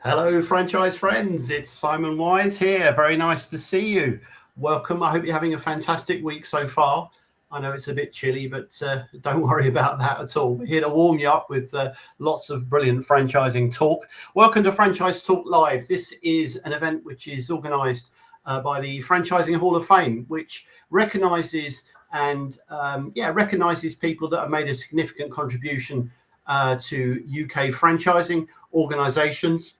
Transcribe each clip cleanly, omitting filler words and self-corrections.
Hello, franchise friends. It's Simon Wise here. Very nice to see you. Welcome. I hope you're having a fantastic week so far. I know it's a bit chilly, but don't worry about that at all. We're here to warm you up with lots of brilliant franchising talk. Welcome to Franchise Talk Live. This is an event which is organised by the Franchising Hall of Fame, which recognises people that have made a significant contribution to UK franchising organisations.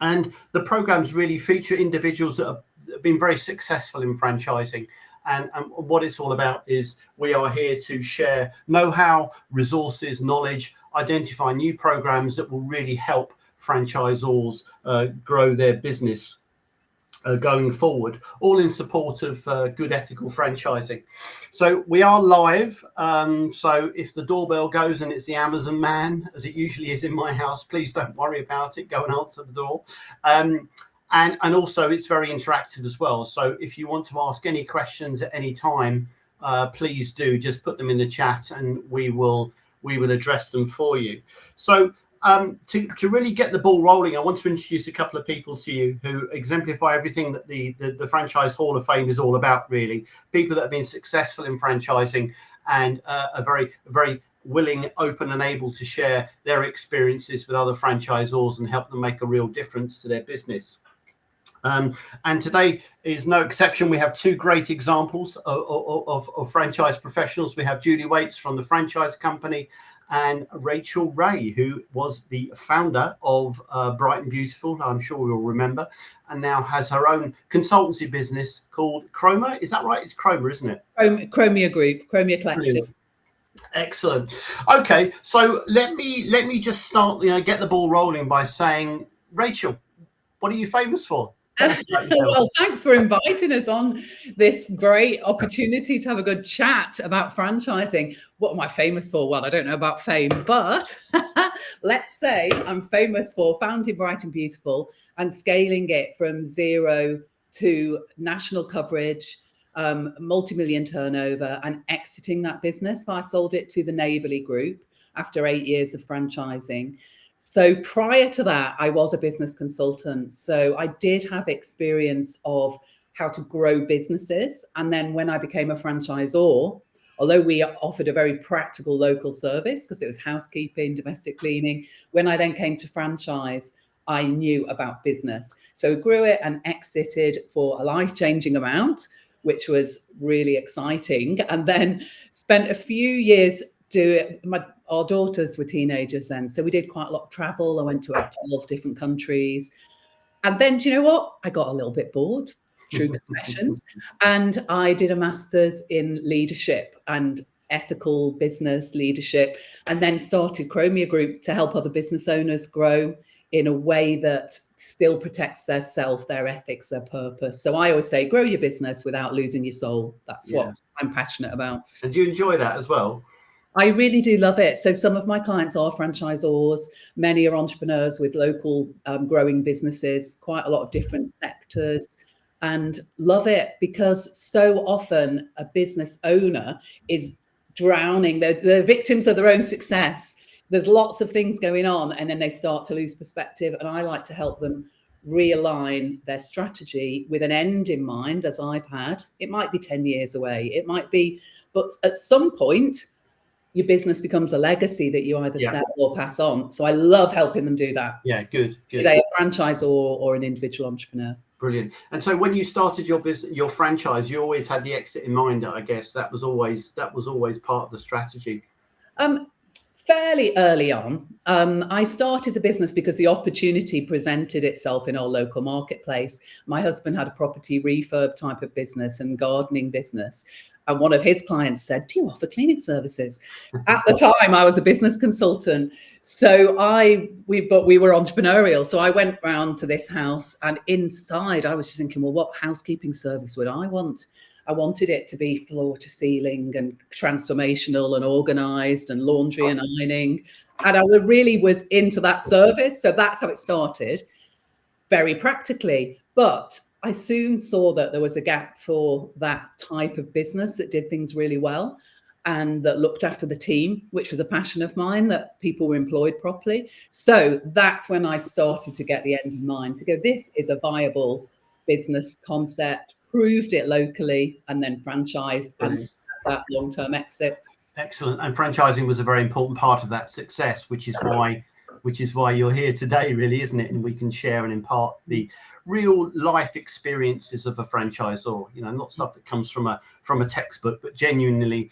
And the programs really feature individuals that have been very successful in franchising. And what it's all about is we are here to share know-how, resources, knowledge, identify new programs that will really help franchisors grow their business going forward, all in support of good ethical franchising. So we are live. So if the doorbell goes and it's the Amazon man, as it usually is in my house, please don't worry about it. Go and answer the door. And also it's very interactive as well. So if you want to ask any questions at any time, please do just put them in the chat and we will address them for you. So to really get the ball rolling, I want to introduce a couple of people to you who exemplify everything that the Franchise Hall of Fame is all about, really. People that have been successful in franchising and are very, very willing, open and able to share their experiences with other franchisors and help them make a real difference to their business. And today is no exception. We have two great examples of franchise professionals. We have Julie Waits from the franchise company and Rachel Ray, who was the founder of Bright and Beautiful, I'm sure you'll remember, and now has her own consultancy business called Chroma. Is that right? It's Chroma, isn't it? Chromia Group, Chromia Collective. Brilliant. Excellent. Okay, so let me just start, get the ball rolling by saying, Rachel, what are you famous for? Well, thanks for inviting us on this great opportunity to have a good chat about franchising. What am I famous for? Well, I don't know about fame, but let's say I'm famous for founding Bright and Beautiful and scaling it from zero to national coverage, multi-million turnover, and exiting that business. I sold it to the Neighbourly Group after 8 years of franchising. So prior to that, I was a business consultant. So I did have experience of how to grow businesses. And then when I became a franchisor, although we offered a very practical local service because it was housekeeping, domestic cleaning, when I then came to franchise, I knew about business. So grew it and exited for a life-changing amount, which was really exciting. And then spent a few years doing our daughters were teenagers then, so we did quite a lot of travel. I went to 12 different countries. And then, do you know what? I got a little bit bored, true confessions. And I did a master's in leadership and ethical business leadership, and then started Chromia Group to help other business owners grow in a way that still protects their self, their ethics, their purpose. So I always say, grow your business without losing your soul. That's what I'm passionate about. And do you enjoy that as well? I really do love it. So some of my clients are franchisors. Many are entrepreneurs with local growing businesses, quite a lot of different sectors, and love it because so often a business owner is drowning. They're victims of their own success. There's lots of things going on and then they start to lose perspective. And I like to help them realign their strategy with an end in mind, as I've had. It might be 10 years away. It might be, but at some point, your business becomes a legacy that you either sell or pass on. So I love helping them do that. Yeah, good. Be they a franchisor or an individual entrepreneur. Brilliant. And so when you started your business, your franchise, you always had the exit in mind, I guess. That was always part of the strategy. Fairly early on, I started the business because the opportunity presented itself in our local marketplace. My husband had a property refurb type of business and gardening business. And one of his clients said, "Do you offer cleaning services?" At the time, I was a business consultant. So we were entrepreneurial. So I went round to this house, and inside I was just thinking, well, what housekeeping service would I want? I wanted it to be floor to ceiling and transformational and organized and laundry and ironing. And I really was into that service. So that's how it started, very practically. But I soon saw that there was a gap for that type of business that did things really well and that looked after the team, which was a passion of mine, that people were employed properly. So that's when I started to get the end in mind, to go, this is a viable business concept, proved it locally, and then franchised and that long-term exit. Excellent. And franchising was a very important part of that success, which is why you're here today, really, isn't it? And we can share and impart the real life experiences of a franchisor, not stuff that comes from a textbook, but genuinely,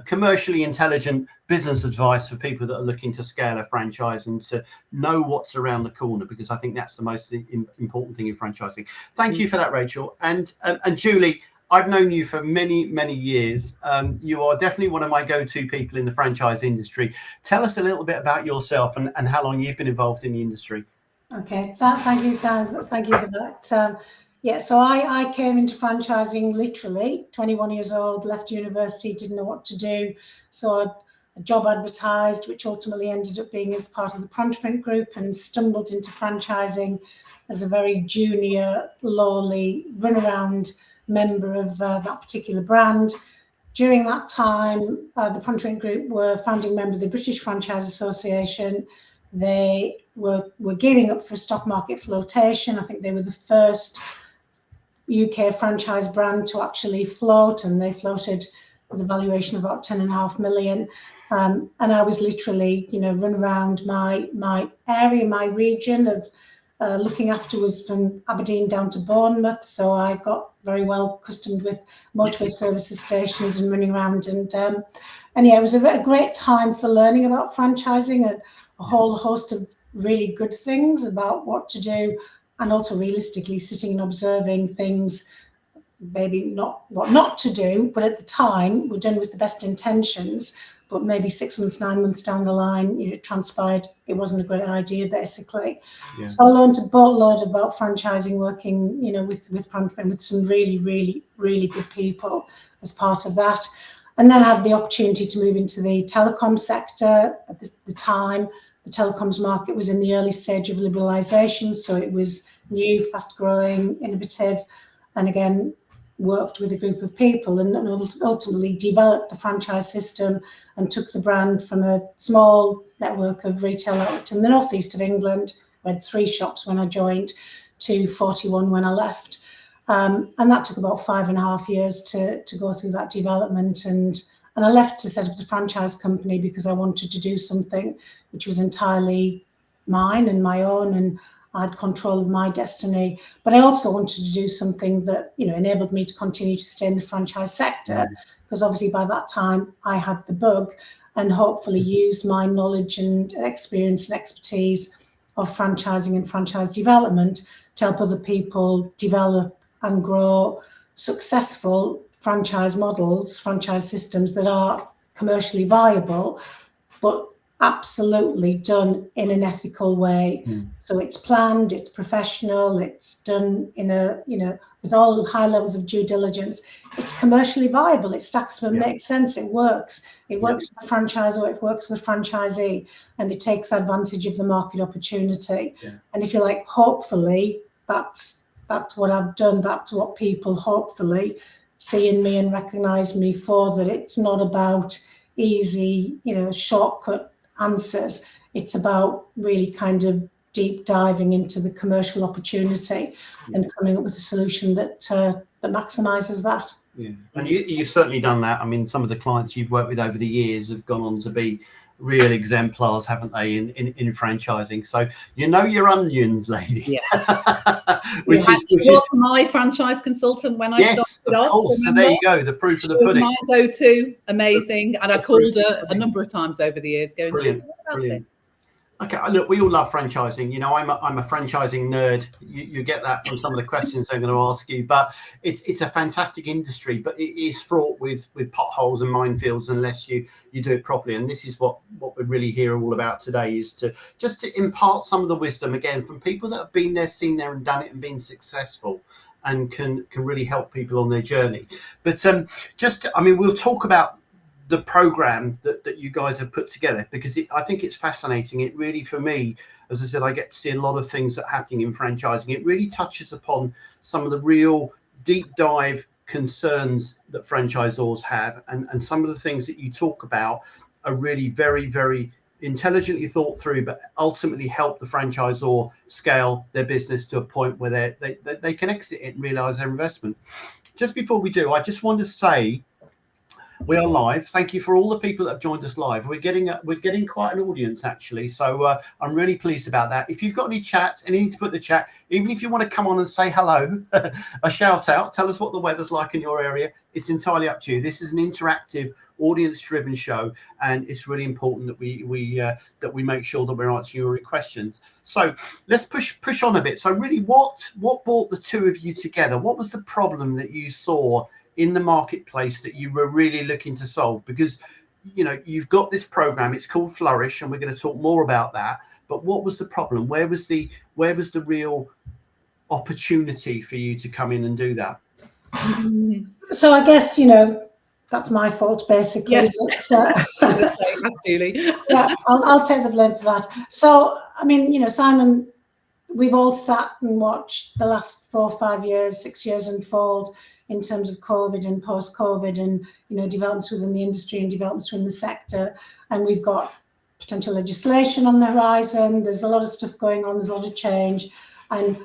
commercially intelligent business advice for people that are looking to scale a franchise and to know what's around the corner, because I think that's the most important thing in franchising. Thank you for that, Rachel. And Julie, I've known you for many, many years. You are definitely one of my go-to people in the franchise industry. Tell us a little bit about yourself and how long you've been involved in the industry. Okay, thank you, Sam. Thank you for that. So I came into franchising literally 21 years old, left university, didn't know what to do. So a job advertised, which ultimately ended up being as part of the Print Group, and stumbled into franchising as a very junior, lowly, runaround member of that particular brand. During that time, the Print Group were founding member of the British Franchise Association. They were gearing up for a stock market flotation. I think they were the first UK franchise brand to actually float, and they floated with a valuation of about 10.5 million. And I was literally, run around my area, my region of looking after was from Aberdeen down to Bournemouth. So I got very well accustomed with motorway services stations and running around. And it was a great time for learning about franchising, a whole host of really good things about what to do, and also realistically sitting and observing things, maybe not what not to do, but at the time were done with the best intentions. But maybe 6 months, 9 months down the line, it transpired it wasn't a great idea, basically. Yeah. So I learned a boatload about franchising, working, with Prantman, with some really, really, really good people as part of that. And then I had the opportunity to move into the telecom sector. At the time, the telecoms market was in the early stage of liberalisation, so it was new, fast-growing, innovative, and again, worked with a group of people and ultimately developed the franchise system and took the brand from a small network of retail outlets in the northeast of England. We had 3 shops when I joined, to 41 when I left. And that took about 5.5 years to go through that development. And I left to set up the franchise company because I wanted to do something which was entirely mine and my own, and I had control of my destiny. But I also wanted to do something that, enabled me to continue to stay in the franchise sector, because obviously by that time I had the bug, and hopefully use my knowledge and experience and expertise of franchising and franchise development to help other people develop and grow successful franchise models, franchise systems that are commercially viable, but absolutely done in an ethical way. So it's planned, it's professional, it's done in with all high levels of due diligence. It's commercially viable, it stacks up and makes sense, it works. It works for the franchisor, it works for the franchisee, and it takes advantage of the market opportunity. And if you like, hopefully that's what I've done. That's what people hopefully see in me and recognize me for, that it's not about easy, shortcut answers. It's about really kind of deep diving into the commercial opportunity and coming up with a solution that maximizes that. Yeah, and you've certainly done that. I mean, some of the clients you've worked with over the years have gone on to be real exemplars, haven't they, in franchising? So your onions, lady. Yeah. which was my franchise consultant when I started off. Course. So there you go, the proof of the pudding. My go-to, amazing, and I called her a number of times over the years, going, Brilliant. This? Okay, look, we all love franchising. You know, I'm a franchising nerd. You get that from some of the questions I'm going to ask you. But it's a fantastic industry, but it is fraught with potholes and minefields unless you do it properly. And this is what we're really here all about today, is to just to impart some of the wisdom again from people that have been there, seen there, and done it and been successful, and can really help people on their journey. But we'll talk about the program that you guys have put together, because I think it's fascinating. It really, for me, as I said, I get to see a lot of things that are happening in franchising. It really touches upon some of the real deep dive concerns that franchisors have, and some of the things that you talk about are really very, very intelligently thought through, but ultimately help the franchisor scale their business to a point where they can exit it and realize their investment. Just before we do, I just want to say, we are live. Thank you for all the people that have joined us live. We're getting quite an audience, actually. So I'm really pleased about that. If you've got any chat, anything to put in the chat, even if you want to come on and say hello, a shout out, tell us what the weather's like in your area. It's entirely up to you. This is an interactive, audience-driven show, and it's really important that we make sure that we're answering your questions. So let's push on a bit. So really, what brought the two of you together? What was the problem that you saw in the marketplace that you were really looking to solve? Because, you know, you've got this program, it's called Flourish, and we're going to talk more about that. But what was the problem? Where was the real opportunity for you to come in and do that? So I guess, you know, that's my fault, basically. Yes. Julie. Yeah, I'll take the blame for that. So, I mean, you know, Simon, we've all sat and watched the last 4 or 5 years, 6 years unfold in terms of COVID and post-COVID, and, you know, developments within the industry and developments within the sector. And we've got potential legislation on the horizon. There's a lot of stuff going on. There's a lot of change, and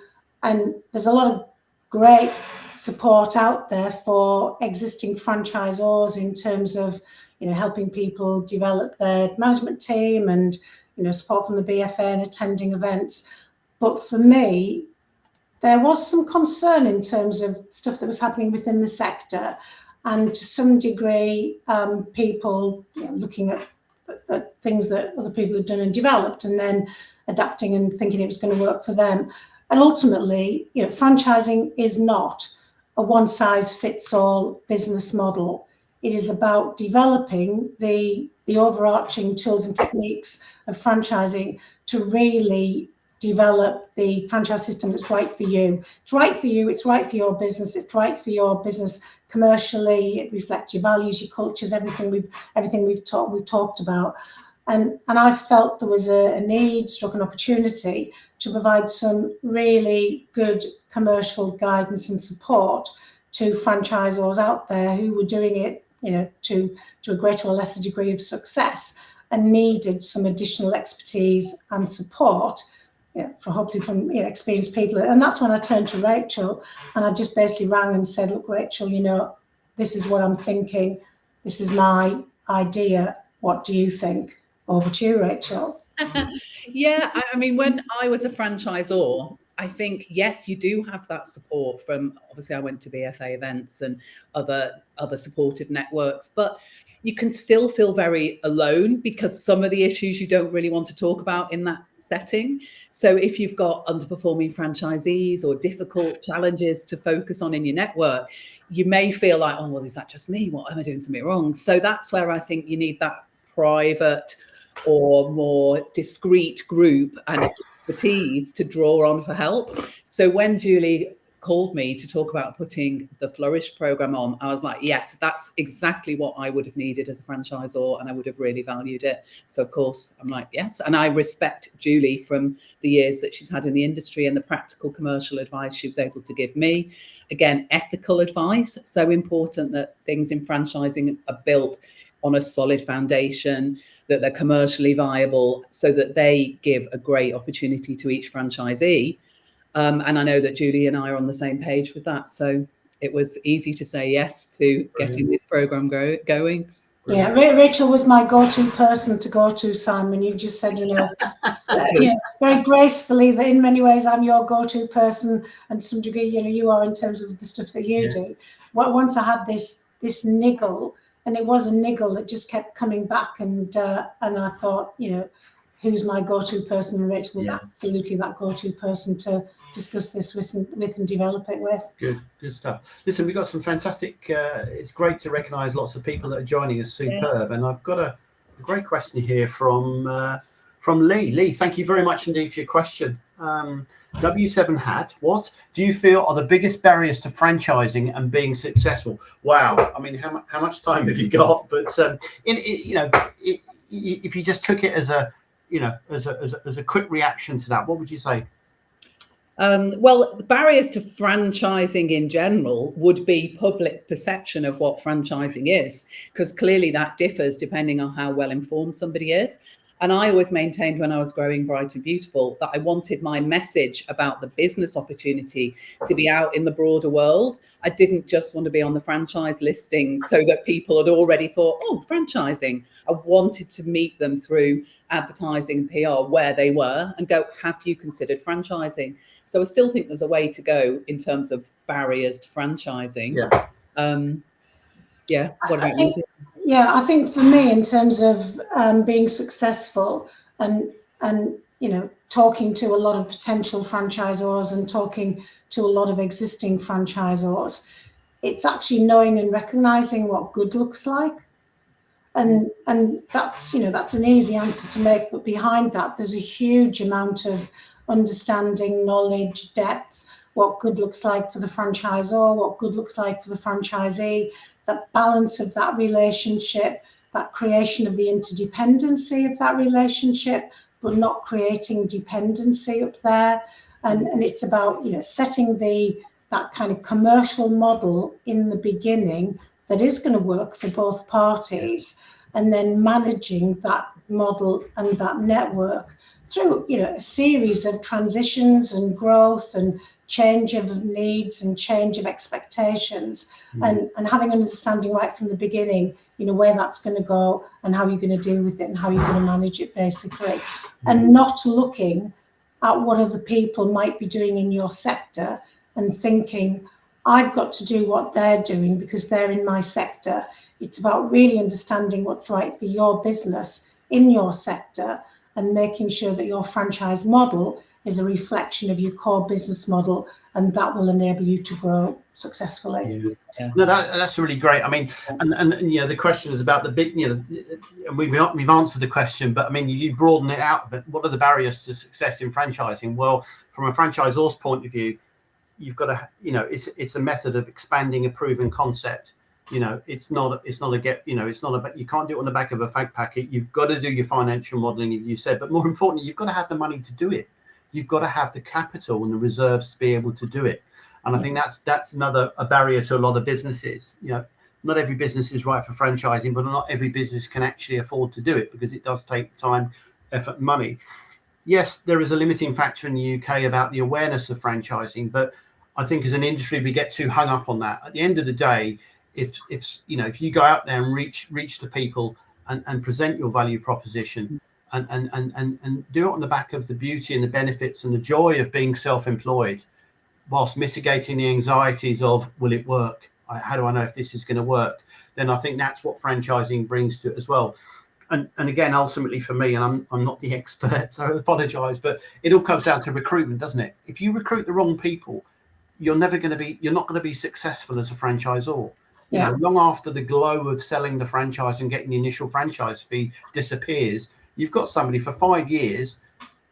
there's a lot of great support out there for existing franchisors in terms of, you know, helping people develop their management team and, you know, support from the BFA and attending events. But for me, there was some concern in terms of stuff that was happening within the sector, and to some degree, people, you know, looking at things that other people had done and developed, and then adapting and thinking it was going to work for them. And ultimately, you know, franchising is not a one-size-fits-all business model. It is about developing the overarching tools and techniques of franchising to really develop the franchise system that's right for you. It's right for you, it's right for your business, it's right for your business commercially, it reflects your values, your cultures, everything we've talked about. And I felt there was a need, struck an opportunity to provide some really good commercial guidance and support to franchisors out there who were doing it, you know, to a greater or lesser degree of success, and needed some additional expertise and support, you know, from you know, experienced people. And that's when I turned to Rachel, and I just basically rang and said, look, Rachel, you know, this is what I'm thinking. This is my idea. What do you think? Over to you, Rachel. Yeah, I mean, when I was a franchisor, I think, yes, you do have that support from, obviously I went to BFA events and other supportive networks, but you can still feel very alone because some of the issues you don't really want to talk about in that setting. So if you've got underperforming franchisees or difficult challenges to focus on in your network, you may feel like, oh, well, is that just me? What am I doing something wrong? So that's where I think you need that private or more discreet group and expertise to draw on for help. So when Julie called me to talk about putting the Flourish program on, I was like, yes, that's exactly what I would have needed as a franchisor, and I would have really valued it. So of course I'm like, yes. And I respect Julie from the years that she's had in the industry and the practical commercial advice she was able to give me. Again, ethical advice, so important that things in franchising are built on a solid foundation, that they're commercially viable, so that they give a great opportunity to each franchisee. And I know that Julie and I are on the same page with that. So it was easy to say yes to getting this program going. Yeah, Rachel was my go-to person to go to, Simon. You've just said, you know, very gracefully that in many ways I'm your go-to person, and to some degree, you know, you are in terms of the stuff that you do. Well, once I had this niggle, and it was a niggle that just kept coming back, and I thought, you know, who's my go-to person, and Rachel was Yeah. absolutely that go-to person to discuss this with and develop it with. Good stuff. Listen, we've got some fantastic, it's great to recognise lots of people that are joining us, superb. And I've got a great question here from Lee. Lee, thank you very much indeed for your question. W7 Hat, what do you feel are the biggest barriers to franchising and being successful? Wow, I mean, how much time have you got? But if you just took it as a as a quick reaction to that, what would you say? Well, barriers to franchising in general would be public perception of what franchising is, because clearly that differs depending on how well informed somebody is. And I always maintained when I was growing Bright and Beautiful that I wanted my message about the business opportunity to be out in the broader world. I didn't just want to be on the franchise listing so that people had already thought, oh, franchising. I wanted to meet them through advertising, PR, where they were, and go, have you considered franchising? So I still think there's a way to go in terms of barriers to franchising. Yeah. What about you? Yeah, I think for me, in terms of being successful and talking to a lot of potential franchisors and talking to a lot of existing franchisors, it's actually knowing and recognizing what good looks like. And that's an easy answer to make, but behind that there's a huge amount of understanding, knowledge, depth, what good looks like for the franchisor, what good looks like for the franchisee, that balance of that relationship, that creation of the interdependency of that relationship, but not creating dependency up there. And it's about setting that kind of commercial model in the beginning that is going to work for both parties, and then managing that model and that network through a series of transitions and growth and change of needs and change of expectations, and having an understanding right from the beginning, where that's going to go and how you're going to deal with it and how you're going to manage it, basically. And not looking at what other people might be doing in your sector and thinking, I've got to do what they're doing because they're in my sector. It's about really understanding what's right for your business in your sector and making sure that your franchise model is a reflection of your core business model, and that will enable you to grow successfully. Yeah. No, that's really great. I mean, and the question is about the big, and we've answered the question, but I mean, you broaden it out a bit. What are the barriers to success in franchising? Well, from a franchisor's point of view, you've got to, it's a method of expanding a proven concept. It's not about, you can't do it on the back of a fag packet. You've got to do your financial modeling, as you said, but more importantly, you've got to have the money to do it. You've got to have the capital and the reserves to be able to do it. And I think that's another barrier to a lot of businesses. Not every business is right for franchising, but not every business can actually afford to do it because it does take time, effort, money. Yes, there is a limiting factor in the UK about the awareness of franchising, but I think as an industry, we get too hung up on that. At the end of the day, if you go out there and reach to people and present your value proposition and do it on the back of the beauty and the benefits and the joy of being self-employed, whilst mitigating the anxieties of, will it work? How do I know if this is going to work? Then I think that's what franchising brings to it as well. And again, ultimately for me, and I'm not the expert, so I apologize, but it all comes down to recruitment, doesn't it? If you recruit the wrong people, you're not going to be successful as a franchisor. Long after the glow of selling the franchise and getting the initial franchise fee disappears, you've got somebody for 5 years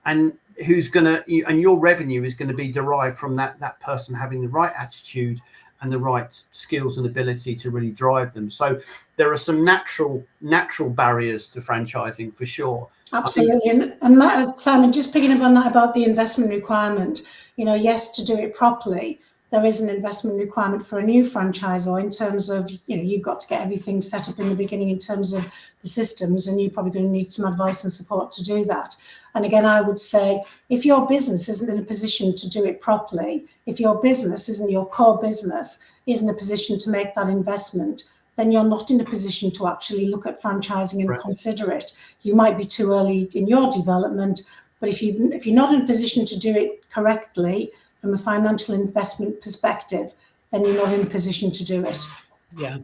and your revenue is going to be derived from that person having the right attitude and the right skills and ability to really drive them. So there are some natural barriers to franchising for sure. Absolutely. And Matt, Simon, just picking up on that about the investment requirement, yes, to do it properly, there is an investment requirement for a new franchisor in terms of, you've got to get everything set up in the beginning in terms of the systems, and you're probably going to need some advice and support to do that. And again, I would say, if your business isn't in a position to do it properly, if your business isn't, your core business isn't in a position to make that investment, then you're not in a position to actually look at franchising and consider it. You might be too early in your development, but if you're not in a position to do it correctly from a financial investment perspective, then you're not in a position to do it. Yeah.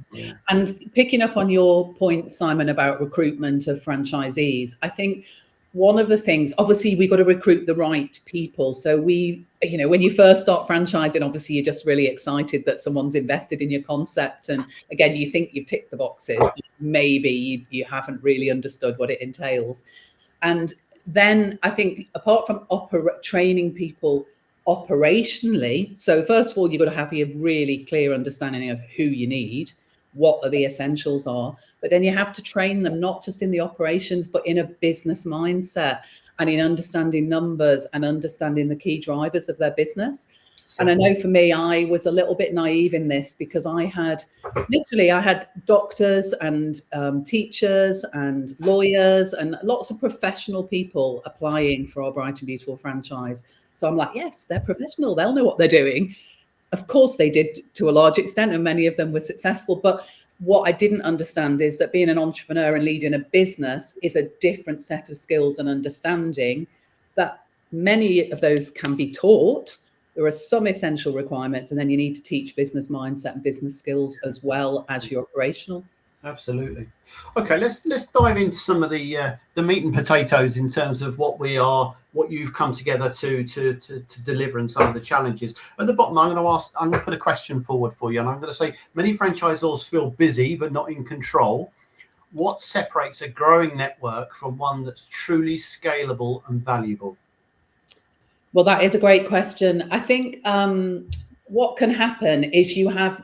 And picking up on your point, Simon, about recruitment of franchisees, I think one of the things, obviously, we've got to recruit the right people. So when you first start franchising, obviously, you're just really excited that someone's invested in your concept. And again, you think you've ticked the boxes, but maybe you haven't really understood what it entails. And then I think apart from training people operationally, so first of all, you've got to have a really clear understanding of who you need, what are the essentials are, but then you have to train them not just in the operations, but in a business mindset and in understanding numbers and understanding the key drivers of their business. And I know for me, I was a little bit naive in this because I had doctors and teachers and lawyers and lots of professional people applying for our Bright and Beautiful franchise. So I'm like, yes, they're professional. They'll know what they're doing. Of course they did to a large extent, and many of them were successful. But what I didn't understand is that being an entrepreneur and leading a business is a different set of skills and understanding, that many of those can be taught. There are some essential requirements, and then you need to teach business mindset and business skills as well as your operational. Absolutely. Okay, let's dive into some of the meat and potatoes in terms of what you've come together to deliver, and some of the challenges. At the bottom, I'm going to put a question forward for you, and I'm going to say many franchisors feel busy but not in control. What separates a growing network from one that's truly scalable and valuable? Well, that is a great question. I think what can happen is you have,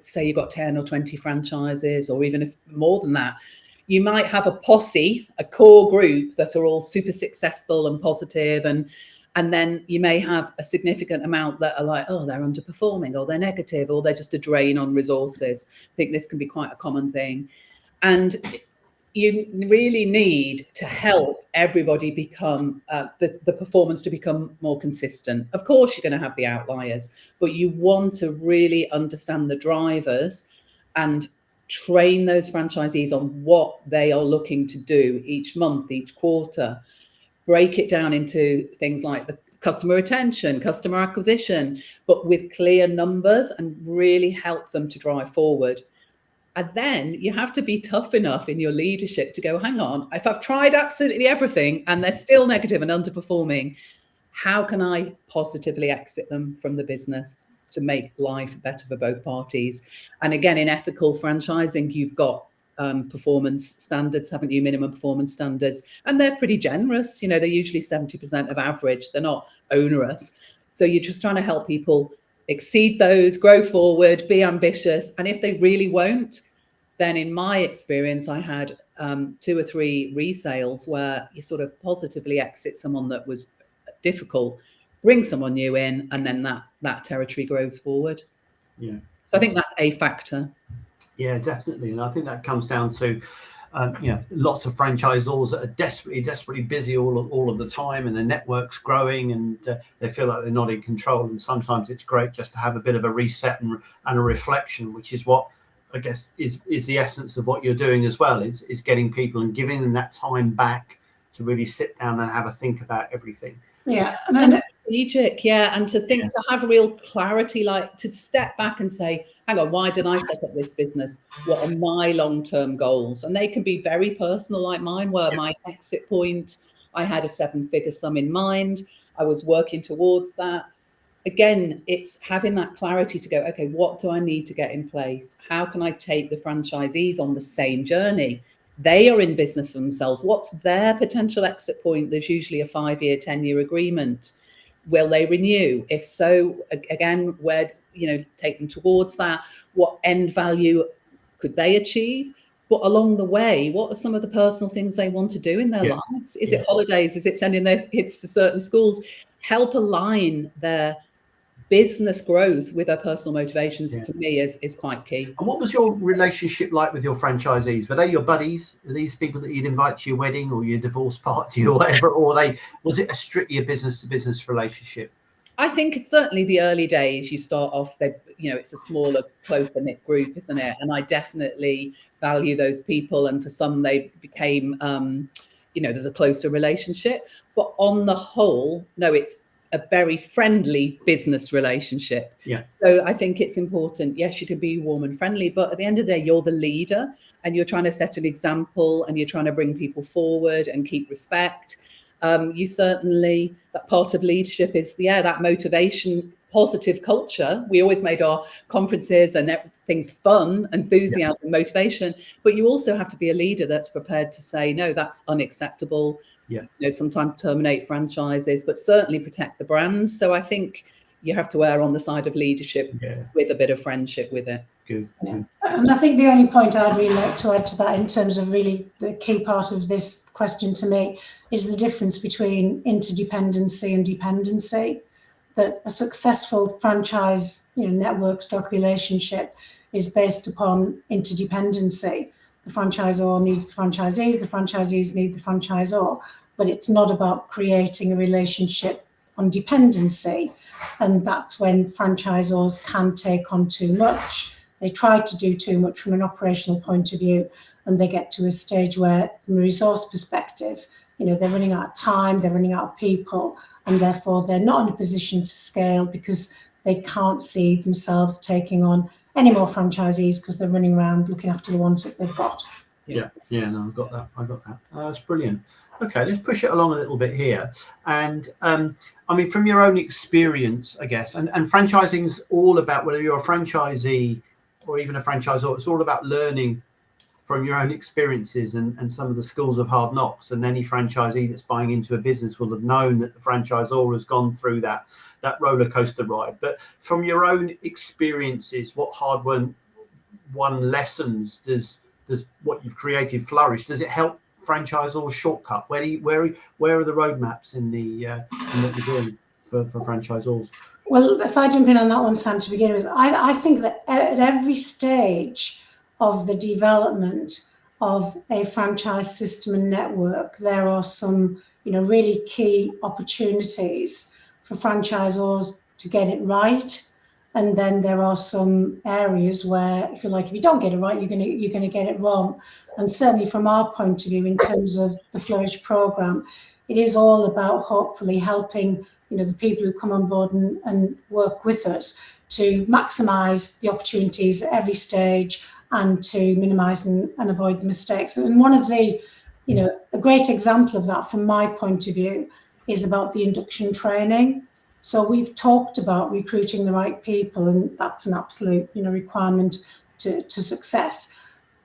say you've got 10 or 20 franchises, or even if more than that, you might have a posse, a core group that are all super successful and positive, and then you may have a significant amount that are like, oh, they're underperforming, or they're negative, or they're just a drain on resources. I think this can be quite a common thing. And you really need to help everybody become the performance to become more consistent. Of course, you're going to have the outliers, but you want to really understand the drivers and train those franchisees on what they are looking to do each month, each quarter. Break it down into things like the customer retention, customer acquisition, but with clear numbers, and really help them to drive forward. And then you have to be tough enough in your leadership to go, hang on, if I've tried absolutely everything and they're still negative and underperforming, how can I positively exit them from the business to make life better for both parties? And again, in ethical franchising, you've got performance standards, haven't you? Minimum performance standards. And they're pretty generous. They're usually 70% of average. They're not onerous. So you're just trying to help people exceed those, grow forward, be ambitious. And if they really won't, then in my experience, I had 2 or 3 resales where you sort of positively exit someone that was difficult, bring someone new in, and then that territory grows forward. Yeah. So I think that's a factor. Yeah, definitely. And I think that comes down to lots of franchisors that are desperately busy all of the time, and their network's growing, and they feel like they're not in control. And sometimes it's great just to have a bit of a reset and a reflection, which is what I guess is the essence of what you're doing as well. Is getting people and giving them that time back to really sit down and have a think about everything. Yeah, and strategic, and to think, to have real clarity, like to step back and say, hang on, why did I set up this business? What are my long-term goals? And they can be very personal, like mine were. My exit point, I had a 7-figure sum in mind. I was working towards that. Again, it's having that clarity to go, okay, what do I need to get in place? How can I take the franchisees on the same journey? They are in business for themselves. What's their potential exit point? There's usually a 5-year, 10-year agreement. Will they renew? If so, again, where, take them towards that. What end value could they achieve? But along the way, what are some of the personal things they want to do in their lives? Is it holidays? Is it sending their kids to certain schools? Help align their business growth with their personal motivations, for me, is quite key. And what was your relationship like with your franchisees? Were they your buddies? Are these people that you'd invite to your wedding or your divorce party or whatever? Or was it strictly a business-to-business relationship? I think it's certainly the early days. You start off, it's a smaller, closer-knit group, isn't it? And I definitely value those people. And for some, they became, there's a closer relationship. But on the whole, no, it's a very friendly business relationship. Yeah. So I think it's important. Yes, you can be warm and friendly, but at the end of the day, you're the leader and you're trying to set an example and you're trying to bring people forward and keep respect. You certainly, that part of leadership is, that motivation, positive culture. We always made our conferences and things fun, enthusiasm, motivation, but you also have to be a leader that's prepared to say, no, that's unacceptable. Yeah. Sometimes terminate franchises, but certainly protect the brand. So I think you have to err on the side of leadership with a bit of friendship with it. Good. Yeah. And I think the only point I'd really like to add to that, in terms of really the key part of this question to me, is the difference between interdependency and dependency. That a successful franchise, network stock relationship is based upon interdependency. The franchisor needs the franchisees need the franchisor, but it's not about creating a relationship on dependency. And that's when franchisors can take on too much. They try to do too much from an operational point of view, and they get to a stage where, from a resource perspective, they're running out of time, they're running out of people, and therefore they're not in a position to scale because they can't see themselves taking on any more franchisees because they're running around looking after the ones that they've got. No, I got that. That's brilliant. Okay, let's push it along a little bit here. And I mean, from your own experience, I guess, and franchising's all about, whether you're a franchisee or even a franchisor, it's all about learning from your own experiences and some of the schools of hard knocks. And any franchisee that's buying into a business will have known that the franchisor has gone through that roller coaster ride. But from your own experiences, what hard-won lessons does what you've created flourish? Does it help franchisors shortcut? Where are the roadmaps in what you're doing for franchisors? Well, if I jump in on that one, Sam, to begin with, I think that at every stage of the development of a franchise system and network, there are some, really key opportunities for franchisors to get it right. And then there are some areas where, if you don't get it right, you're going to get it wrong. And certainly from our point of view, in terms of the Flourish programme, it is all about hopefully helping the people who come on board and work with us to maximise the opportunities at every stage and to minimise and avoid the mistakes. And one of the, a great example of that from my point of view is about the induction training. So we've talked about recruiting the right people, and that's an absolute, requirement to success.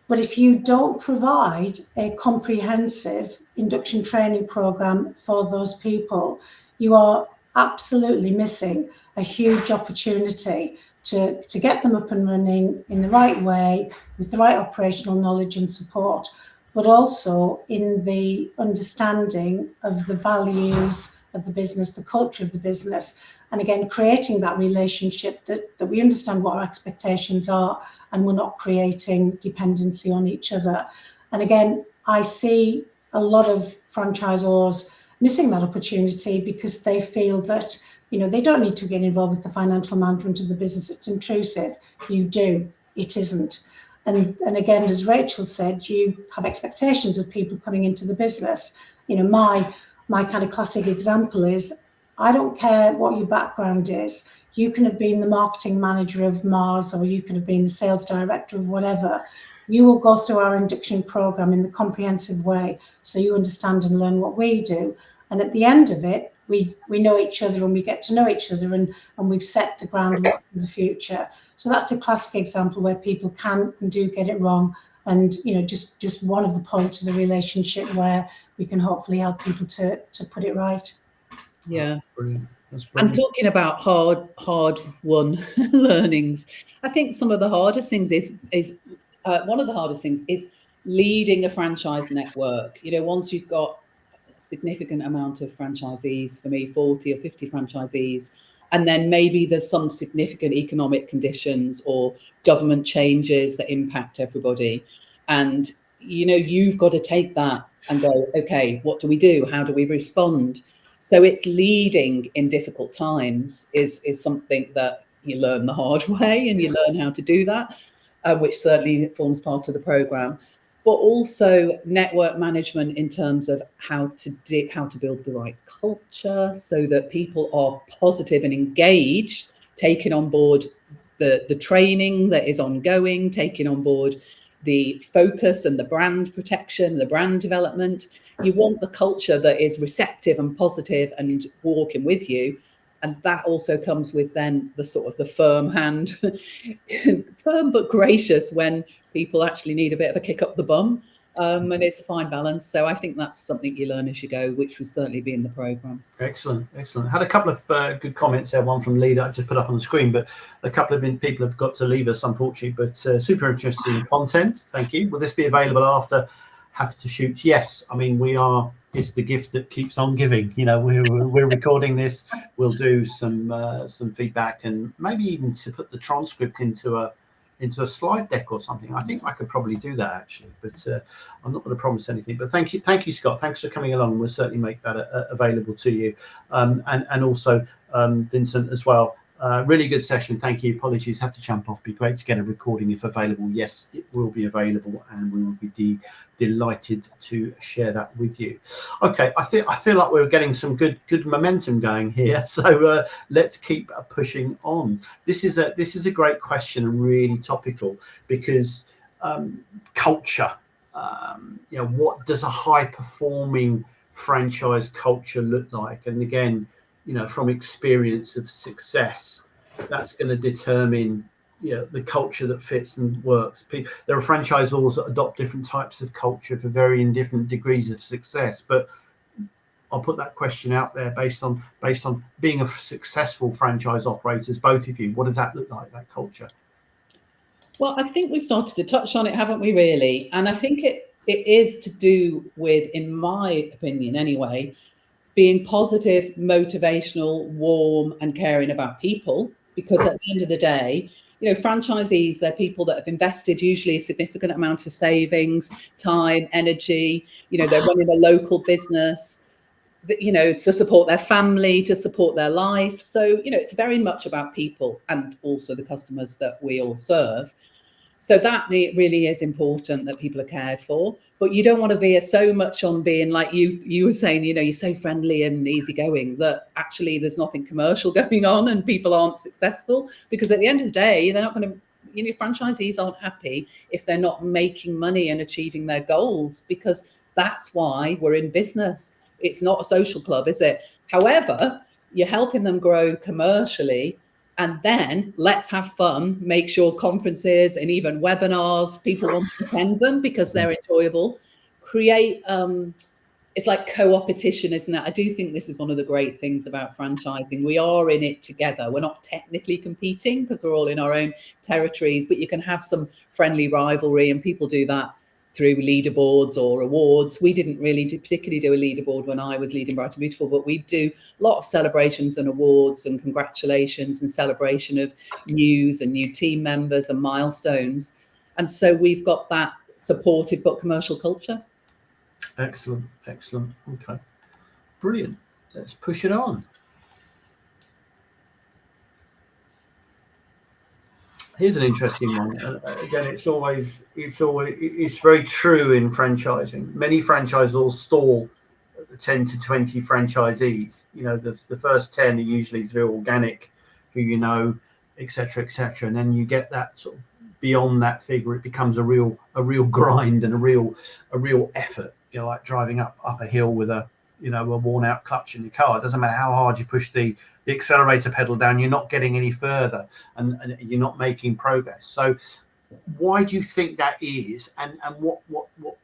But if you don't provide a comprehensive induction training program for those people, you are absolutely missing a huge opportunity to get them up and running in the right way, with the right operational knowledge and support, but also in the understanding of the values of the business, the culture of the business, and again, creating that relationship that we understand what our expectations are and we're not creating dependency on each other. And again, I see a lot of franchisors missing that opportunity because they feel that, they don't need to get involved with the financial management of the business. It's intrusive. You do. It isn't. And again, as Rachel said, you have expectations of people coming into the business. My kind of classic example is, I don't care what your background is. You can have been the marketing manager of Mars, or you can have been the sales director of whatever. You will go through our induction program in the comprehensive way, so you understand and learn what we do. And at the end of it, we know each other and we get to know each other, and we've set the groundwork for the future. So that's a classic example where people can and do get it wrong. And, just one of the points of the relationship where we can hopefully help people to put it right. Yeah. Brilliant. That's brilliant. And talking about hard won learnings, I think some of the hardest things is one of the hardest things is leading a franchise network. Once you've got a significant amount of franchisees, for me, 40 or 50 franchisees, and then maybe there's some significant economic conditions or government changes that impact everybody. And, you've got to take that and go, okay, what do we do? How do we respond? So it's leading in difficult times is something that you learn the hard way, and you learn how to do that, which certainly forms part of the programme. but also network management in terms of how to build the right culture so that people are positive and engaged, taking on board the training that is ongoing, taking on board the focus and the brand protection, the brand development. You want the culture that is receptive and positive and walking with you. And that also comes with then the sort of the firm hand, firm but gracious when people actually need a bit of a kick up the bum. And it's a fine balance. So I think that's something you learn as you go, which will certainly be in the programme. Excellent, excellent. Had a couple of good comments there, one from Lee that I just put up on the screen, but a couple of people have got to leave us, unfortunately, but super interesting content. Thank you. Will this be available after Have to Shoot? Yes. I mean, it's the gift that keeps on giving. You know, we're recording this. We'll do some feedback and maybe even to put the transcript into a slide deck or something. I think I could probably do that actually, but I'm not going to promise anything. But thank you, Scott. Thanks for coming along. We'll certainly make that available to you, and also Vincent as well. Really good session. Thank you. Apologies, had to jump off. Be great to get a recording if available. Yes, it will be available, and we will be delighted to share that with you. Okay, I feel like we're getting some good momentum going here. So let's keep pushing on. This is a great question and really topical because culture. What does a high performing franchise culture look like? And again, from experience of success, that's going to determine, the culture that fits and works. There are franchisors that adopt different types of culture for varying different degrees of success. But I'll put that question out there based on being a successful franchise operators, both of you. What does that look like, that culture? Well, I think we started to touch on it, haven't we, really? And I think it is to do with, in my opinion anyway, being positive, motivational, warm, and caring about people. Because at the end of the day, franchisees, they're people that have invested usually a significant amount of savings, time, energy. They're running a local business, to support their family, to support their life. So, it's very much about people and also the customers that we all serve. So that really is important that people are cared for, but you don't want to veer so much on being like you were saying, you're so friendly and easygoing that actually there's nothing commercial going on and people aren't successful, because at the end of the day, they're not going to, franchisees aren't happy if they're not making money and achieving their goals, because that's why we're in business. It's not a social club, is it? However, you're helping them grow commercially. And then let's have fun, make sure conferences and even webinars, people want to attend them because they're enjoyable. Create, it's like co-opetition, isn't it? I do think this is one of the great things about franchising. We are in it together. We're not technically competing because we're all in our own territories, but you can have some friendly rivalry, and people do that through leaderboards or awards. We didn't really particularly do a leaderboard when I was leading Bright and Beautiful, but we do a lot of celebrations and awards and congratulations and celebration of news and new team members and milestones. And so we've got that supportive but commercial culture. Excellent. Okay, brilliant. Let's push it on. Here's an interesting one. Again, it's very true in franchising. Many franchisors stall at the 10 to 20 franchisees. The first 10 are usually through organic, who etc., and then you get that sort of beyond that figure. It becomes a real grind and a real effort. Like driving up a hill with a worn out clutch in the car. It doesn't matter how hard you push the accelerator pedal down, you're not getting any further and you're not making progress. So why do you think that is, and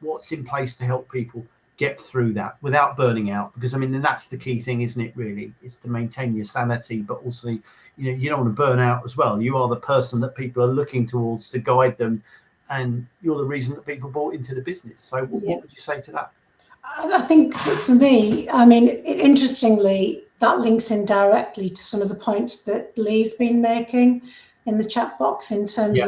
what's in place to help people get through that without burning out? Because that's the key thing, isn't it? Really, it's to maintain your sanity, but also you don't want to burn out as well. You are the person that people are looking towards to guide them, and you're the reason that people bought into the business. So what would you say to that? I think for me, interestingly, that links in directly to some of the points that Lee's been making in the chat box in terms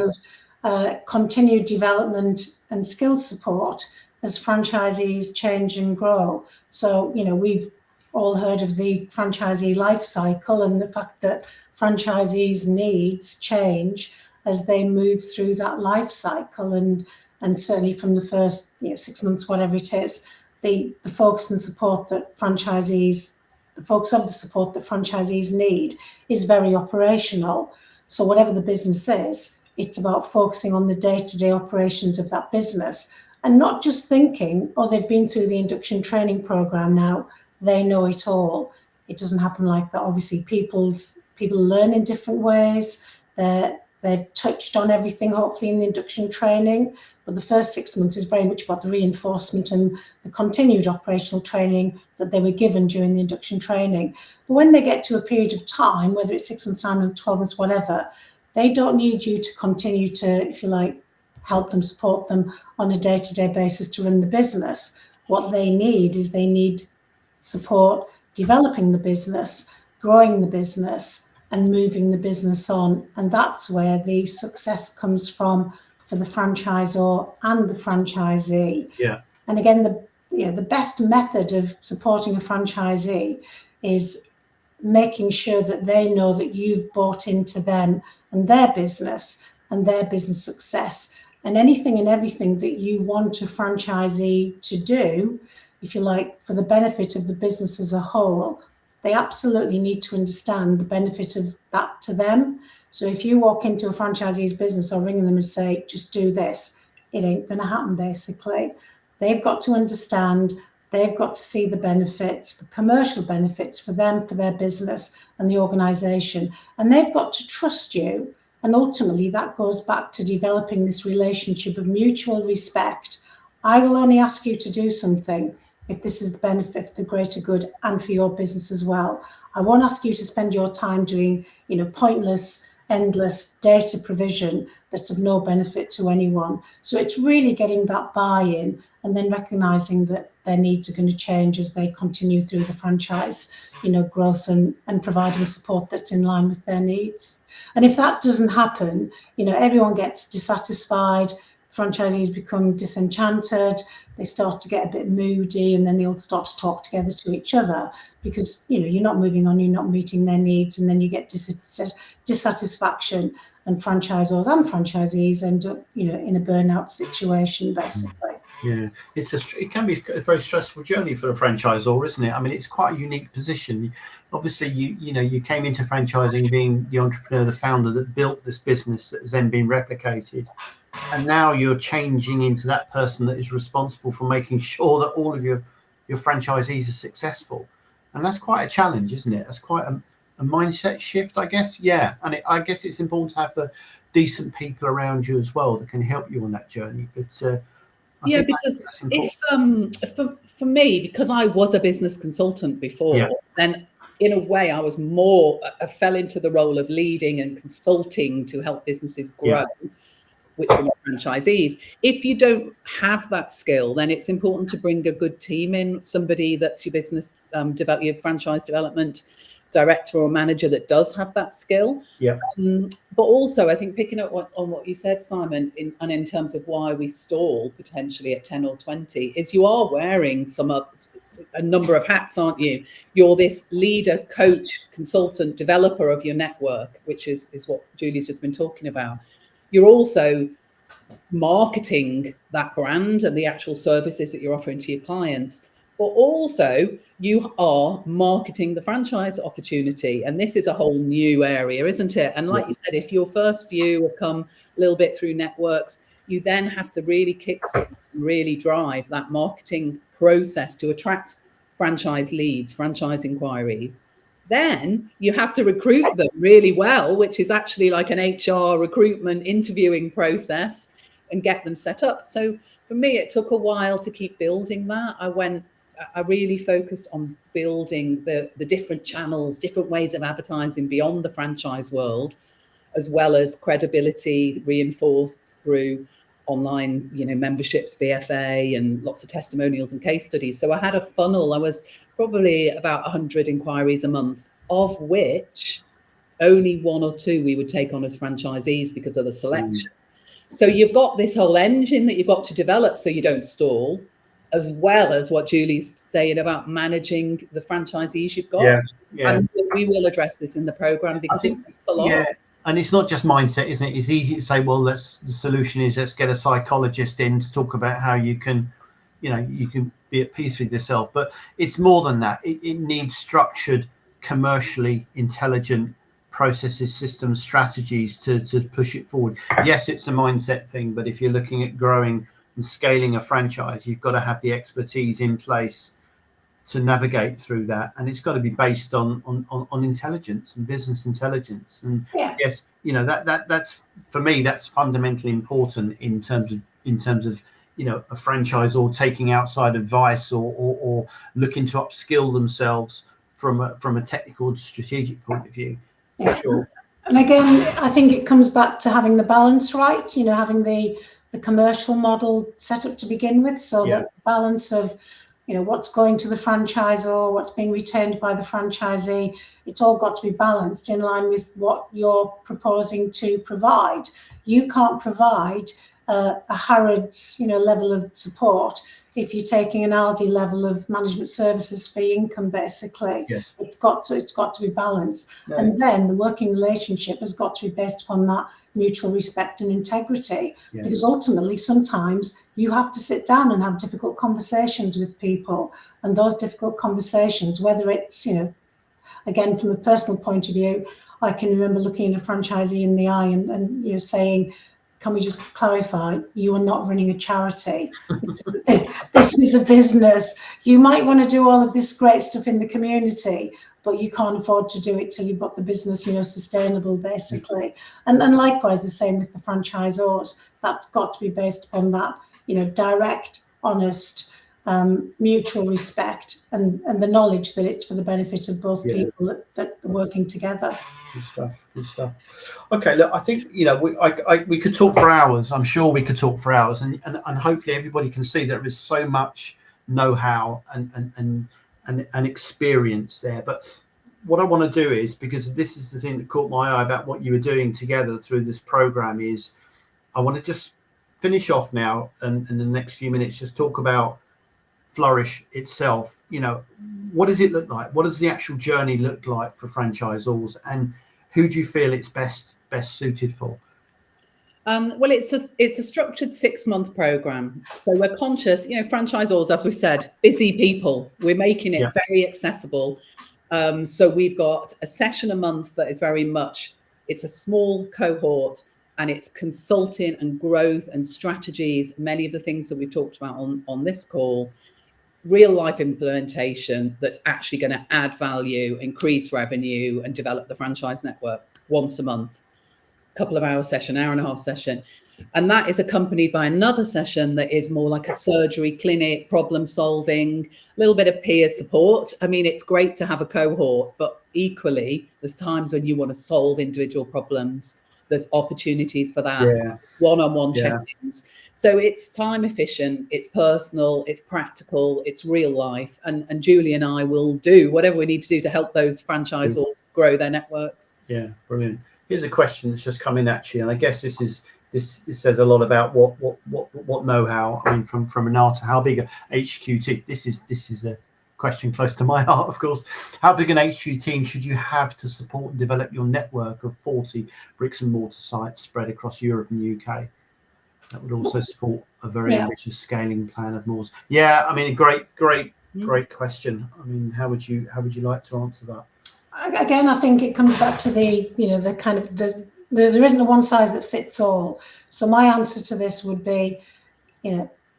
of continued development and skill support as franchisees change and grow. So, we've all heard of the franchisee life cycle and the fact that franchisees' needs change as they move through that life cycle, and and certainly from the first 6 months, whatever it is, the focus and support that franchisees, the focus of the support that franchisees need is very operational. So whatever the business is, it's about focusing on the day-to-day operations of that business and not just thinking, oh, they've been through the induction training program now, they know it all. It doesn't happen like that. Obviously, people learn in different ways. They've touched on everything, hopefully, in the induction training. But the first 6 months is very much about the reinforcement and the continued operational training that they were given during the induction training. But when they get to a period of time, whether it's 6 months, 9 months, 12 months, whatever, they don't need you to continue to, if you like, help them, support them on a day-to-day basis to run the business. What they need is they need support developing the business, growing the business, and moving the business on. And that's where the success comes from for the franchisor and the franchisee. Yeah. And again, the best method of supporting a franchisee is making sure that they know that you've bought into them and their business success, and anything and everything that you want a franchisee to do, if you like, for the benefit of the business as a whole. They absolutely need to understand the benefit of that to them. So if you walk into a franchisee's business or ring them and say, just do this, it ain't going to happen, basically. They've got to understand, they've got to see the benefits, the commercial benefits for them, for their business and the organisation. And they've got to trust you. And ultimately, that goes back to developing this relationship of mutual respect. I will only ask you to do something if this is the benefit for the greater good and for your business as well. I won't ask you to spend your time doing, pointless, endless data provision that's of no benefit to anyone. So it's really getting that buy-in and then recognising that their needs are going to change as they continue through the franchise, growth and providing support that's in line with their needs. And if that doesn't happen, everyone gets dissatisfied, franchisees become disenchanted, they start to get a bit moody, and then they'll start to talk together to each other because, you're not moving on, you're not meeting their needs, and then you get dissatisfaction, and franchisors and franchisees end up, in a burnout situation, basically. Yeah, it can be a very stressful journey for a franchisor, isn't it? I mean, it's quite a unique position. Obviously, you came into franchising being the entrepreneur, the founder that built this business that has then been replicated. And now you're changing into that person that is responsible for making sure that all of your franchisees are successful. And that's quite a challenge, isn't it? That's quite a mindset shift, I guess. Yeah. And I guess it's important to have the decent people around you as well that can help you on that journey. But because if for me, because I was a business consultant before, then in a way I fell into the role of leading and consulting to help businesses grow. Which are not franchisees. If you don't have that skill, then it's important to bring a good team in, somebody that's your business your franchise development director or manager that does have that skill. Yeah. But also, I think picking up on what you said, Simon, in terms of why we stall potentially at 10 or 20, is you are wearing a number of hats, aren't you? You're this leader, coach, consultant, developer of your network, which is what Julie's just been talking about. You're also marketing that brand and the actual services that you're offering to your clients, but also you are marketing the franchise opportunity. And this is a whole new area, isn't it? And like you said, if your first few have come a little bit through networks, you then have to really really drive that marketing process to attract franchise leads, franchise inquiries. Then you have to recruit them really well, which is actually like an HR recruitment interviewing process, and get them set up. So for me, it took a while to keep building that. I really focused on building the different channels, different ways of advertising beyond the franchise world, as well as credibility reinforced through online, memberships, BFA, and lots of testimonials and case studies. So I had a funnel. I was probably about 100 inquiries a month, of which only 1 or 2 we would take on as franchisees because of the selection. So you've got this whole engine that you've got to develop so you don't stall, as well as what Julie's saying about managing the franchisees you've got. Yeah. And we will address this in the program because it's a lot. Yeah. and it's not just mindset, isn't it? It's easy to say, well, the solution is let's get a psychologist in to talk about how you can be at peace with yourself. But it's more than that. It needs structured, commercially intelligent processes, systems, strategies to push it forward. Yes, it's a mindset thing, but if you're looking at growing and scaling a franchise, you've got to have the expertise in place to navigate through that, and it's got to be based on intelligence and business intelligence. And yes, that's for me, that's fundamentally important in terms of a franchisor taking outside advice or looking to upskill themselves from a technical and strategic point of view. For sure. And again, I think it comes back to having the balance right, having the commercial model set up to begin with, so that balance of what's going to the franchisor, what's being retained by the franchisee, it's all got to be balanced in line with what you're proposing to provide. You can't provide a Harrods level of support if you're taking an Aldi level of management services fee income, basically. Yes. It's got to be balanced. Yeah. And then the working relationship has got to be based upon that mutual respect and integrity. Yeah. Because ultimately, sometimes you have to sit down and have difficult conversations with people. And those difficult conversations, whether it's, again, from a personal point of view, I can remember looking at a franchisee in the eye and saying, can we just clarify, you are not running a charity. This is a business. You might want to do all of this great stuff in the community, but you can't afford to do it till you've got the business, sustainable, basically. And likewise, the same with the franchisors. That's got to be based upon that, direct, honest, mutual respect and the knowledge that it's for the benefit of both people that are working together. Good stuff. Okay, look, I think we could talk for hours. I'm sure we could talk for hours, and hopefully everybody can see there is so much know-how and experience there. But what I want to do is, because this is the thing that caught my eye about what you were doing together through this program, is I want to just finish off now and in the next few minutes just talk about Flourish itself. What does it look like? What does the actual journey look like for franchisors, and who do you feel it's best suited for? Well, it's a structured 6-month program. So we're conscious, franchisors, as we said, busy people. We're making it very accessible. So we've got a session a month that is very much, it's a small cohort, and it's consulting and growth and strategies, many of the things that we've talked about on this call, real life implementation that's actually going to add value, increase revenue, and develop the franchise network once a month. Couple of hour session, hour and a half session. And that is accompanied by another session that is more like a surgery clinic, problem solving, a little bit of peer support. I mean, it's great to have a cohort, but equally, there's times when you want to solve individual problems. There's opportunities for that, one-on-one check-ins. So it's time efficient, it's personal, it's practical, it's real life. And Julie and I will do whatever we need to do to help those franchisors grow their networks. Yeah, brilliant. Here's a question that's just come in actually, and I guess this says a lot about what know-how. I mean, from Renata, how big a HQ? This is a question close to my heart, of course. How big an HQ team should you have to support and develop your network of 40 bricks and mortar sites spread across Europe and UK? That would also support a very ambitious scaling plan of Moore's. Yeah, I mean, a great question. I mean, how would you like to answer that? Again, I think it comes back to the kind of there isn't a one size that fits all. So my answer to this would be,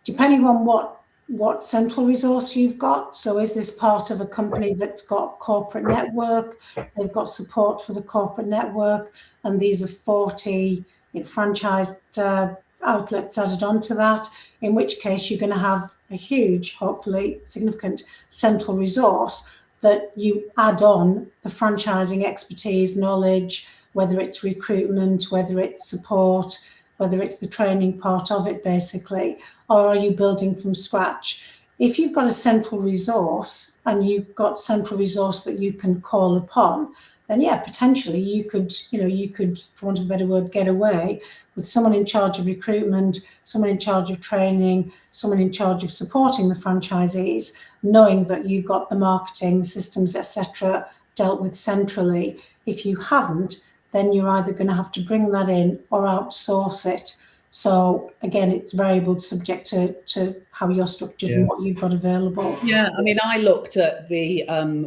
depending on what central resource you've got. So is this part of a company that's got corporate network? They've got support for the corporate network, and these are 40 franchised outlets added onto that, in which case you're going to have a huge, hopefully significant central resource that you add on the franchising expertise, knowledge, whether it's recruitment, whether it's support, whether it's the training part of it, basically, or are you building from scratch? If you've got a central resource and you've got central resource that you can call upon, then potentially you could, for want of a better word, get away with someone in charge of recruitment, someone in charge of training, someone in charge of supporting the franchisees, knowing that you've got the marketing systems, etc., dealt with centrally. If you haven't, then you're either going to have to bring that in or outsource it. So again, it's variable subject to how you're structured and what you've got available. Yeah, I mean, I looked at the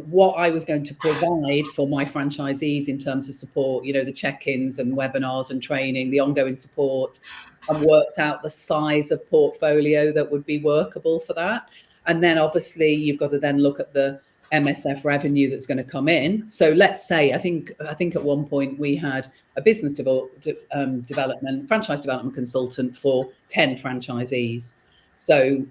what I was going to provide for my franchisees in terms of support, you know, the check-ins and webinars and training, the ongoing support, and worked out the size of portfolio that would be workable for that. And then obviously you've got to then look at the MSF revenue that's going to come in. So let's say, I think at one point we had a business franchise development consultant for 10 franchisees. So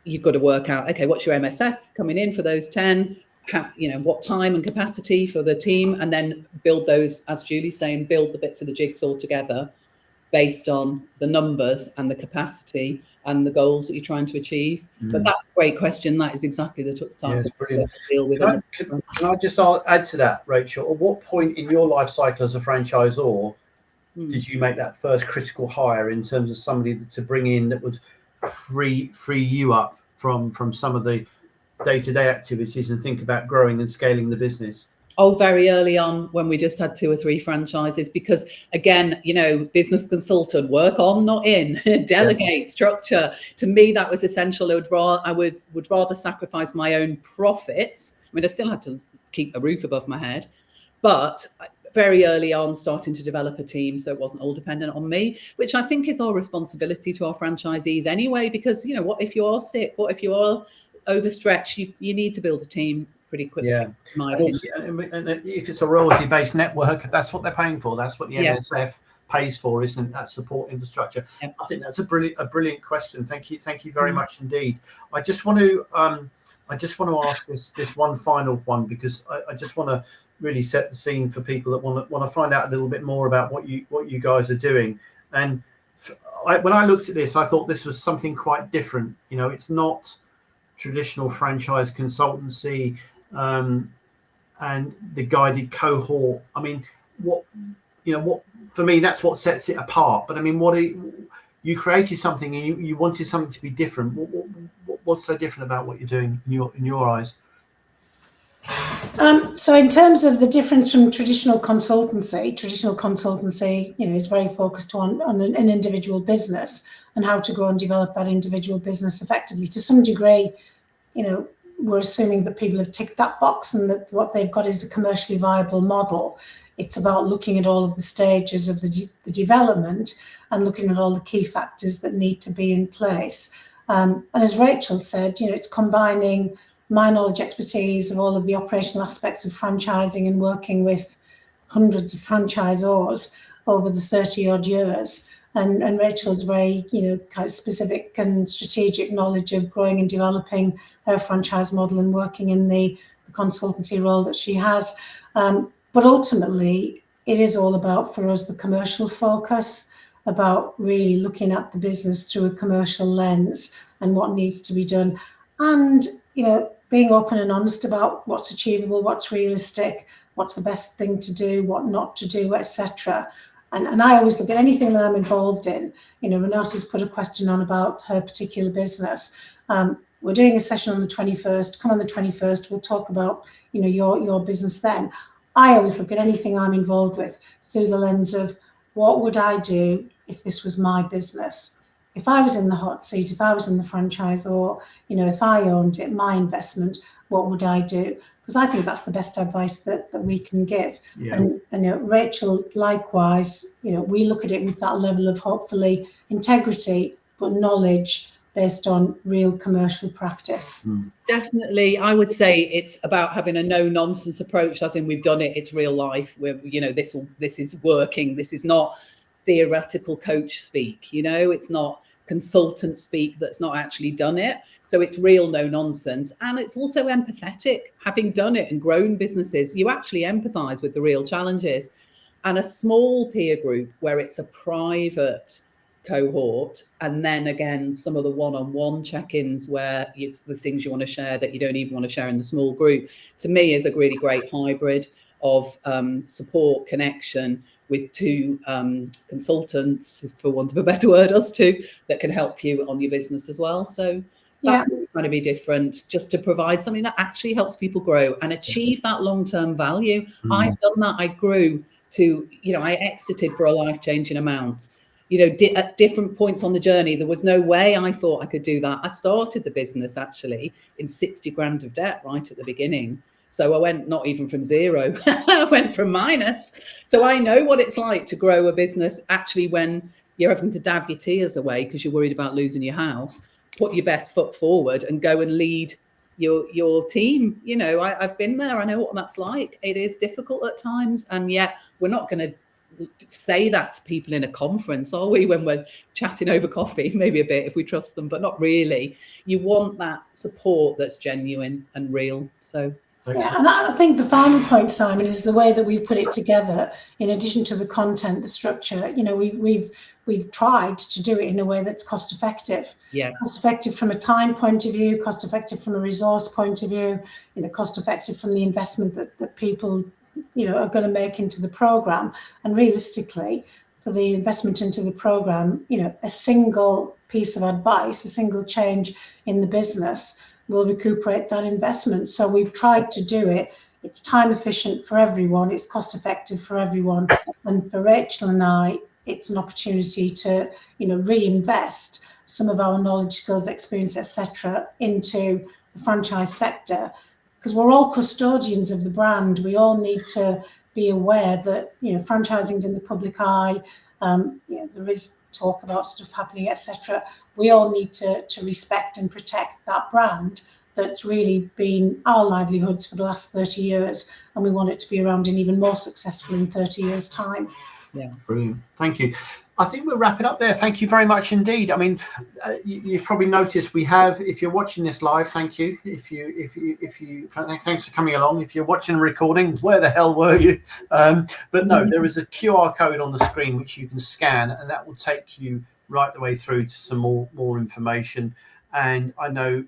you've got to work out, okay, what's your MSF coming in for those 10? How, you know, what time and capacity for the team, and then build those, as Julie's saying, build the bits of the jigsaw together based on the numbers and the capacity and the goals that you're trying to achieve. But that's a great question. That is exactly the type to deal with. Can I just add to that, Rachel? At what point in your life cycle as a franchisor did you make that first critical hire in terms of somebody to bring in that would free you up from some of the day-to-day activities and think about growing and scaling the business? Oh, very early on, when we just had 2 or 3 franchises, because again, you know, business consultant, work on, not in, delegate, structure. To me, that was essential. I would rather sacrifice my own profits. I mean, I still had to keep a roof above my head, but very early on starting to develop a team so it wasn't all dependent on me, which I think is our responsibility to our franchisees anyway, because, you know, what if you are sick? What if you are overstretched? You need to build a team pretty quickly. Yeah. And if it's a royalty-based network, that's what they're paying for. That's what the MSF pays for, isn't it? That support infrastructure. Yep. I think that's a brilliant question. Thank you very much indeed. I just want to ask this one final one, because I just want to really set the scene for people that want to find out a little bit more about what you guys are doing. And when I looked at this, I thought this was something quite different. You know, it's not traditional franchise consultancy and the guided cohort. I mean, what for me, that's what sets it apart. But I mean, you created something and you wanted something to be different. What's so different about what you're doing in your eyes? So in terms of the difference from traditional consultancy, you know, is very focused on an individual business and how to grow and develop that individual business effectively. To some degree, you know, we're assuming that people have ticked that box and that what they've got is a commercially viable model. It's about looking at all of the stages of the development and looking at all the key factors that need to be in place. And as Rachel said, you know, it's combining my knowledge, expertise of all of the operational aspects of franchising and working with hundreds of franchisors over the 30 odd years. And Rachel's very, you know, kind of specific and strategic knowledge of growing and developing her franchise model and working in the consultancy role that she has. But ultimately, it is all about, for us, the commercial focus, about really looking at the business through a commercial lens and what needs to be done. And, you know, being open and honest about what's achievable, what's realistic, what's the best thing to do, what not to do, etc. And I always look at anything that I'm involved in. You know, Renata's put a question on about her particular business. We're doing a session on the 21st. Come on the 21st, we'll talk about, you know, your business then. I always look at anything I'm involved with through the lens of what would I do if this was my business? If I was in the hot seat, if I was in the franchise, or, you know, if I owned it, my investment, what would I do? Because I think that's the best advice that we can give. Yeah. And you know, Rachel, likewise, you know, we look at it with that level of hopefully integrity, but knowledge based on real commercial practice. Definitely. I would say it's about having a no nonsense approach, as in we've done it, it's real life. We're, you know, this is working. This is not theoretical coach speak, you know, it's not consultant speak that's not actually done it. So it's real no nonsense. And it's also empathetic. Having done it and grown businesses, you actually empathize with the real challenges. And a small peer group where it's a private cohort, and then again some of the one-on-one check-ins where it's the things you want to share that you don't even want to share in the small group, to me is a really great hybrid of support, connection with 2 consultants, for want of a better word, us 2, that can help you on your business as well. So that's going to be different, just to provide something that actually helps people grow and achieve that long-term value. I've done that. I grew to, I exited for a life-changing amount. At different points on the journey, there was no way I thought I could do that. I started the business actually in 60 grand of debt right at the beginning. So I went not even from zero, I went from minus. So I know what it's like to grow a business actually when you're having to dab your tears away because you're worried about losing your house. Put your best foot forward and go and lead your team. I've been there. I know what that's like. It is difficult at times. And yet we're not going to say that to people in a conference, are we, when we're chatting over coffee? Maybe a bit if we trust them, but not really. You want that support that's genuine and real. So yeah, and I think the final point, Simon, is the way that we've put it together. In addition to the content, the structure, we've tried to do it in a way that's cost effective. Yes. Cost effective from a time point of view, cost effective from a resource point of view, cost effective from the investment that people are going to make into the program. And realistically, for the investment into the program, a single piece of advice, a single change in the business will recuperate that investment. So we've tried to do it. It's time efficient for everyone. It's cost effective for everyone. And for Rachel and I, it's an opportunity to, reinvest some of our knowledge, skills, experience, etc., into the franchise sector. Because we're all custodians of the brand. We all need to be aware that, franchising's in the public eye. There is talk about stuff happening, etc. We all need to respect and protect that brand that's really been our livelihoods for the last 30 years. And we want it to be around and even more successful in 30 years' time. Yeah. Brilliant. Thank you. I think we'll wrap it up there. Thank you very much indeed. I mean, you've probably noticed we have, if you're watching this live, thank you. If you, thanks for coming along. If you're watching a recording, where the hell were you? But no, there is a QR code on the screen which you can scan, and that will take you right the way through to some more information. And I know,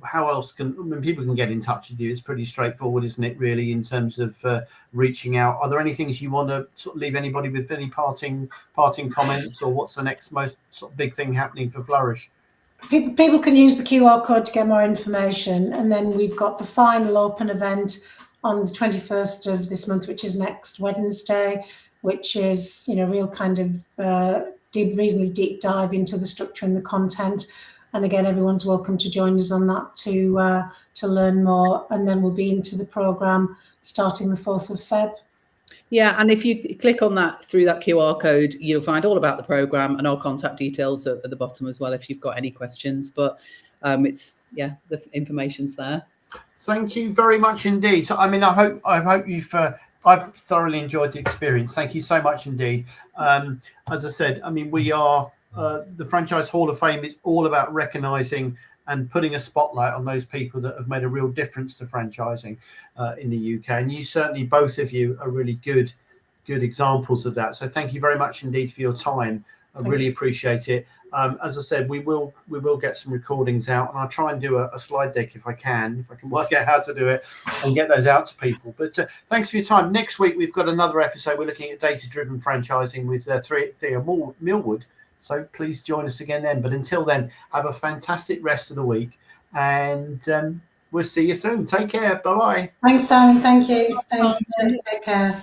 how else when people can get in touch with you? It's pretty straightforward, isn't it, really, in terms of reaching out? Are there any things you want to sort of leave anybody with, any parting comments, or what's the next most sort of big thing happening for Flourish? People can use the QR code to get more information, and then we've got the final open event on the 21st of this month, which is next Wednesday, which is real kind of reasonably deep dive into the structure and the content. And again, everyone's welcome to join us on that to learn more. And then we'll be into the programme starting the 4th of Feb. Yeah, and if you click on that through that QR code, you'll find all about the programme and our contact details at the bottom as well if you've got any questions. But the information's there. Thank you very much indeed. So, I mean, I hope you've... I've thoroughly enjoyed the experience. Thank you so much indeed. As I said, I mean, we are... the Franchise Hall of Fame is all about recognising and putting a spotlight on those people that have made a real difference to franchising in the UK. And you certainly, both of you, are really good examples of that. So thank you very much indeed for your time. I really appreciate it. As I said, we will get some recordings out, and I'll try and do a slide deck if I can work out how to do it and get those out to people. But thanks for your time. Next week, we've got another episode. We're looking at data-driven franchising with Thea Millwood. So please join us again then. But until then, have a fantastic rest of the week, and we'll see you soon. Take care. Bye-bye. Thanks, Simon. Thank you. Thanks. Take care.